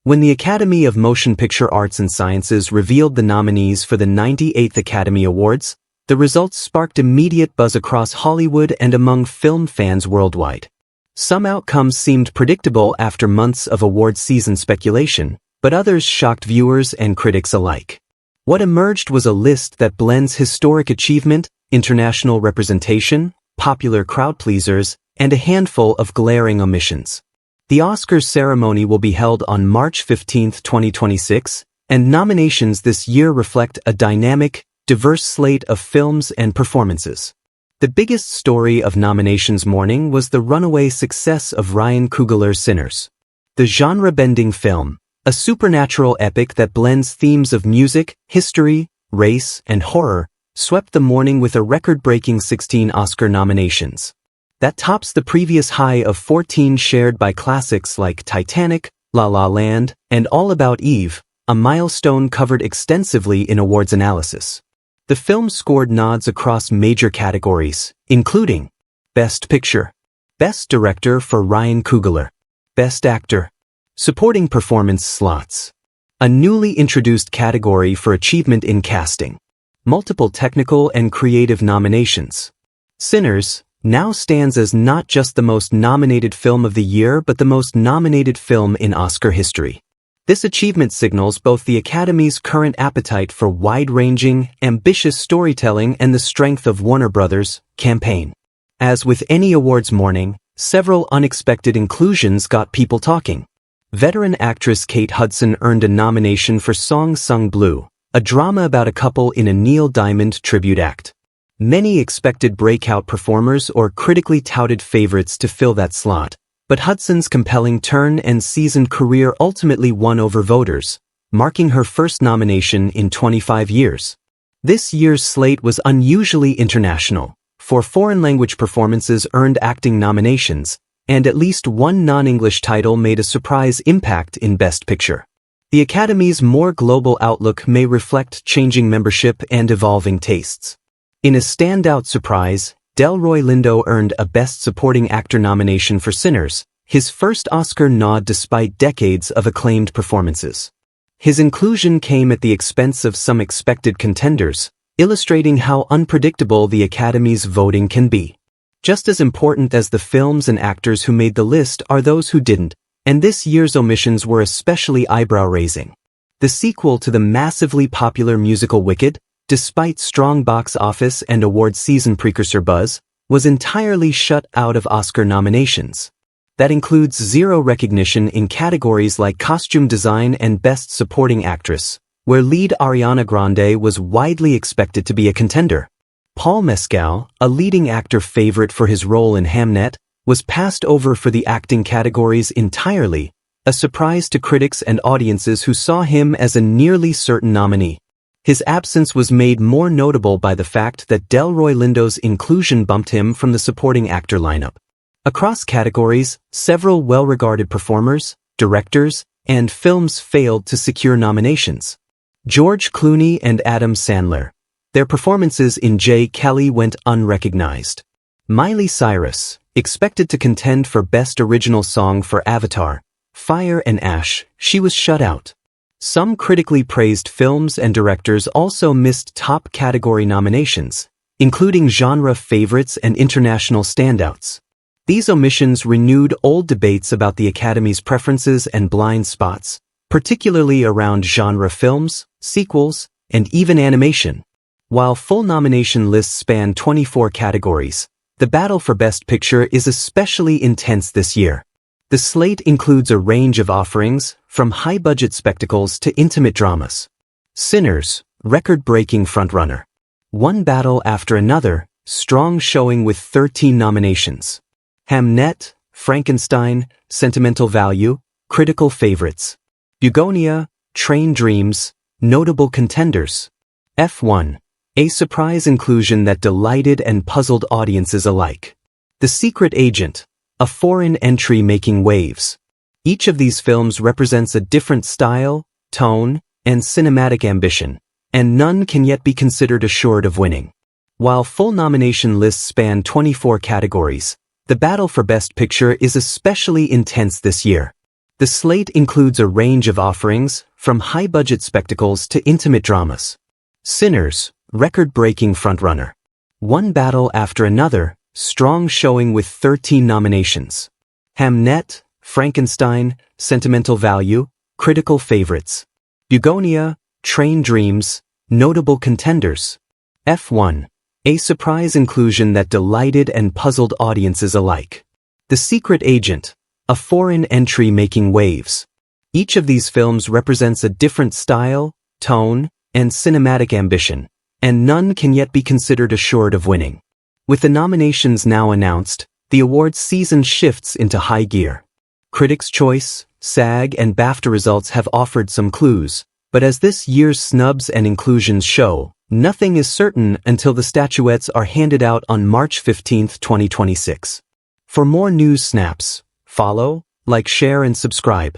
When the Academy of Motion Picture Arts and Sciences revealed the nominees for the 98th Academy Awards, the results sparked immediate buzz across Hollywood and among film fans worldwide. Some outcomes seemed predictable after months of award season speculation, but others shocked viewers and critics alike. What emerged was a list that blends historic achievement, international representation, popular crowd pleasers, and a handful of glaring omissions. The Oscars ceremony will be held on March 15, 2026, and nominations this year reflect a dynamic, diverse slate of films and performances. The biggest story of nominations morning was the runaway success of Ryan Coogler's Sinners. The genre-bending film, a supernatural epic that blends themes of music, history, race, and horror, swept the morning with a record-breaking 16 Oscar nominations. That tops the previous high of 14 shared by classics like Titanic, La La Land, and All About Eve, a milestone covered extensively in awards analysis. The film scored nods across major categories, including Best Picture, Best Director for Ryan Coogler, Best Actor, Supporting Performance slots, a newly introduced category for achievement in casting, multiple technical and creative nominations. Sinners now stands as not just the most nominated film of the year but the most nominated film in Oscar history. This achievement signals both the Academy's current appetite for wide-ranging, ambitious storytelling and the strength of Warner Bros.' campaign. As with any awards morning, several unexpected inclusions got people talking. Veteran actress Kate Hudson earned a nomination for Song Sung Blue, a drama about a couple in a Neil Diamond tribute act. Many expected breakout performers or critically touted favorites to fill that slot, but Hudson's compelling turn and seasoned career ultimately won over voters, marking her first nomination in 25 years. This year's slate was unusually international. 4 foreign-language performances earned acting nominations, and at least one non-English title made a surprise impact in Best Picture. The Academy's more global outlook may reflect changing membership and evolving tastes. In a standout surprise, Delroy Lindo earned a Best Supporting Actor nomination for Sinners, his first Oscar nod despite decades of acclaimed performances. His inclusion came at the expense of some expected contenders, illustrating how unpredictable the Academy's voting can be. Just as important as the films and actors who made the list are those who didn't, and this year's omissions were especially eyebrow-raising. The sequel to the massively popular musical Wicked, despite strong box office and award season precursor buzz, was entirely shut out of Oscar nominations. That includes zero recognition in categories like Costume Design and Best Supporting Actress, where lead Ariana Grande was widely expected to be a contender. Paul Mescal, a leading actor favorite for his role in Hamnet, was passed over for the acting categories entirely, a surprise to critics and audiences who saw him as a nearly certain nominee. His absence was made more notable by the fact that Delroy Lindo's inclusion bumped him from the supporting actor lineup. Across categories, several well-regarded performers, directors, and films failed to secure nominations. George Clooney and Adam Sandler. Their performances in J. Kelly went unrecognized. Miley Cyrus, expected to contend for Best Original Song for Avatar, Fire and Ash, she was shut out. Some critically praised films and directors also missed top category nominations, including genre favorites and international standouts. These omissions renewed old debates about the Academy's preferences and blind spots, particularly around genre films, sequels, and even animation. While full nomination lists span 24 categories, the battle for Best Picture is especially intense this year. The slate includes a range of offerings, from high-budget spectacles to intimate dramas. Sinners, record-breaking frontrunner. One battle after another, strong showing with 13 nominations. Hamnet, Frankenstein, Sentimental Value, critical favorites. Begonia, Train Dreams, notable contenders. F1, a surprise inclusion that delighted and puzzled audiences alike. The Secret Agent, a foreign entry making waves. Each of these films represents a different style, tone, and cinematic ambition, and none can yet be considered assured of winning. While full nomination lists span 24 categories, the battle for Best Picture is especially intense this year. The slate includes a range of offerings, from high-budget spectacles to intimate dramas. Sinners, record-breaking frontrunner. One battle after another, strong showing with 13 nominations. Hamnet, Frankenstein, sentimental value, critical favorites. Bugonia, Train Dreams, notable contenders. F1, a surprise inclusion that delighted and puzzled audiences alike. The Secret Agent, a foreign entry making waves. Each of these films represents a different style, tone, and cinematic ambition, and none can yet be considered assured of winning. With the nominations now announced, the awards season shifts into high gear. Critics' Choice, SAG, and BAFTA results have offered some clues, but as this year's snubs and inclusions show, nothing is certain until the statuettes are handed out on March 15, 2026. For more news snaps, follow, like, share, and subscribe.